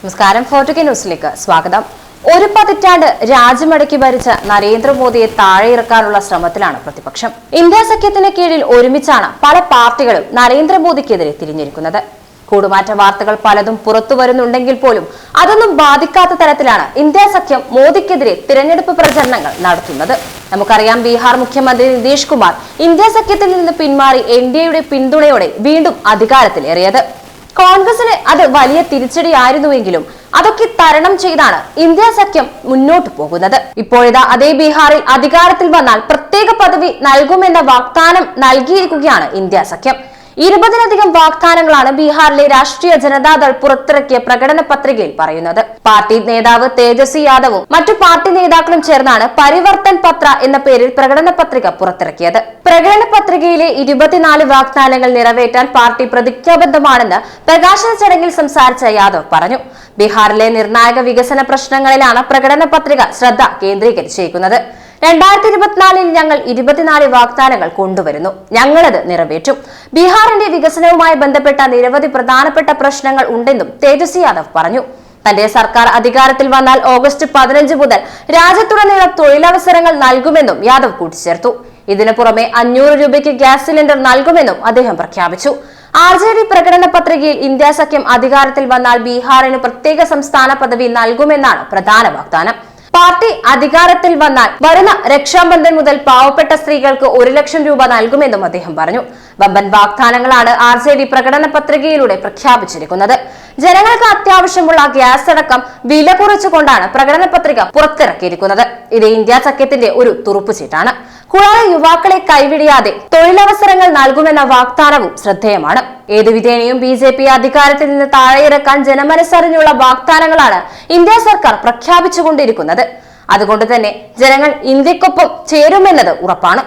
നമസ്കാരം. 4K ന്യൂസിലേക്ക് സ്വാഗതം. ഒരു പതിറ്റാണ്ട് രാജ്യമടക്കി ഭരിച്ച നരേന്ദ്രമോദിയെ താഴെയിറക്കാനുള്ള ശ്രമത്തിലാണ് പ്രതിപക്ഷം. ഇന്ത്യ സഖ്യത്തിന് കീഴിൽ ഒരുമിച്ചാണ് പല പാർട്ടികളും നരേന്ദ്രമോദിക്കെതിരെ തിരിഞ്ഞിരിക്കുന്നത്. കൂടുമാറ്റ വാർത്തകൾ പലതും പുറത്തു വരുന്നുണ്ടെങ്കിൽ പോലും അതൊന്നും ബാധിക്കാത്ത തരത്തിലാണ് ഇന്ത്യ സഖ്യം മോദിക്കെതിരെ തിരഞ്ഞെടുപ്പ് പ്രചരണങ്ങൾ നടത്തുന്നത്. നമുക്കറിയാം, ബീഹാർ മുഖ്യമന്ത്രി നിതീഷ് കുമാർ ഇന്ത്യ സഖ്യത്തിൽ നിന്ന് പിന്മാറി NDAയുടെ പിന്തുണയോടെ വീണ്ടും അധികാരത്തിലേറിയത്. കോൺഗ്രസിന് അത് വലിയ തിരിച്ചടിയായിരുന്നുവെങ്കിലും അതൊക്കെ തരണം ചെയ്താണ് ഇന്ത്യ സഖ്യം മുന്നോട്ട് പോകുന്നത്. ഇപ്പോഴിതാ അതേ ബീഹാറിൽ അധികാരത്തിൽ വന്നാൽ പ്രത്യേക പദവി നൽകുമെന്ന വാഗ്ദാനം നൽകിയിരിക്കുകയാണ് ഇന്ത്യ സഖ്യം. 20-ലധികം വാഗ്ദാനങ്ങളാണ് ബീഹാറിലെ രാഷ്ട്രീയ ജനതാദൾ പുറത്തിറക്കിയ പ്രകടന പത്രികയിൽ പറയുന്നത്. പാർട്ടി നേതാവ് തേജസ്വി യാദവും മറ്റു പാർട്ടി നേതാക്കളും ചേർന്നാണ് പരിവർത്തൻ പത്ര എന്ന പേരിൽ പ്രകടന പത്രിക പുറത്തിറക്കിയത്. പ്രകടന പത്രികയിലെ 24 വാഗ്ദാനങ്ങൾ നിറവേറ്റാൻ പാർട്ടി പ്രതിജ്ഞാബദ്ധമാണെന്ന് പ്രകാശന ചടങ്ങിൽ സംസാരിച്ച യാദവ് പറഞ്ഞു. ബീഹാറിലെ നിർണായക വികസന പ്രശ്നങ്ങളിലാണ് പ്രകടന പത്രിക ശ്രദ്ധ കേന്ദ്രീകരിച്ചിരിക്കുന്നത്. 2024-ൽ ഞങ്ങൾ 24 വാഗ്ദാനങ്ങൾ കൊണ്ടുവരുന്നു. ഞങ്ങളത് നിറവേറ്റും. ബീഹാറിന്റെ വികസനവുമായി ബന്ധപ്പെട്ട നിരവധി പ്രധാനപ്പെട്ട പ്രശ്നങ്ങൾ ഉണ്ടെന്നും തേജസ്വി യാദവ് പറഞ്ഞു. തന്റെ സർക്കാർ അധികാരത്തിൽ വന്നാൽ ഓഗസ്റ്റ് 15 മുതൽ രാജ്യത്തുടനീളം തൊഴിലവസരങ്ങൾ നൽകുമെന്നും യാദവ് കൂട്ടിച്ചേർത്തു. ഇതിനു പുറമെ 500 രൂപയ്ക്ക് ഗ്യാസ് സിലിണ്ടർ നൽകുമെന്നും അദ്ദേഹം പ്രഖ്യാപിച്ചു. RJD പ്രകടന പത്രികയിൽ ഇന്ത്യ സഖ്യം അധികാരത്തിൽ വന്നാൽ ബീഹാറിന് പ്രത്യേക സംസ്ഥാന പദവി നൽകുമെന്നാണ് പ്രധാന വാഗ്ദാനം. പാർട്ടി അധികാരത്തിൽ വന്നാൽ വരുന്ന രക്ഷാബന്ധൻ മുതൽ പാവപ്പെട്ട സ്ത്രീകൾക്ക് 1 ലക്ഷം രൂപ നൽകുമെന്നും അദ്ദേഹം പറഞ്ഞു. വമ്പൻ വാഗ്ദാനങ്ങളാണ് RJD പ്രകടന പത്രികയിലൂടെ പ്രഖ്യാപിച്ചിരിക്കുന്നത്. ജനങ്ങൾക്ക് അത്യാവശ്യമുള്ള ഗ്യാസ് അടക്കം വില കുറച്ചുകൊണ്ടാണ് പ്രകടന പത്രിക പുറത്തിറക്കിയിരിക്കുന്നത്. ഇത് ഇന്ത്യ സഖ്യത്തിന്റെ ഒരു തുറുപ്പുചീട്ടാണ്. കൂടാതെ യുവാക്കളെ കൈവിടിയാതെ തൊഴിലവസരങ്ങൾ നൽകുമെന്ന വാഗ്ദാനവും ശ്രദ്ധേയമാണ്. ഏതു വിധേനയും BJP അധികാരത്തിൽ നിന്ന് താഴെയിറക്കാൻ ജനമനസ്സറിഞ്ഞുള്ള വാഗ്ദാനങ്ങളാണ് ഇന്ത്യ സർക്കാർ പ്രഖ്യാപിച്ചുകൊണ്ടിരിക്കുന്നത്. അതുകൊണ്ട് തന്നെ ജനങ്ങൾ ഇന്ത്യക്കൊപ്പം ചേരുമെന്നത് ഉറപ്പാണ്.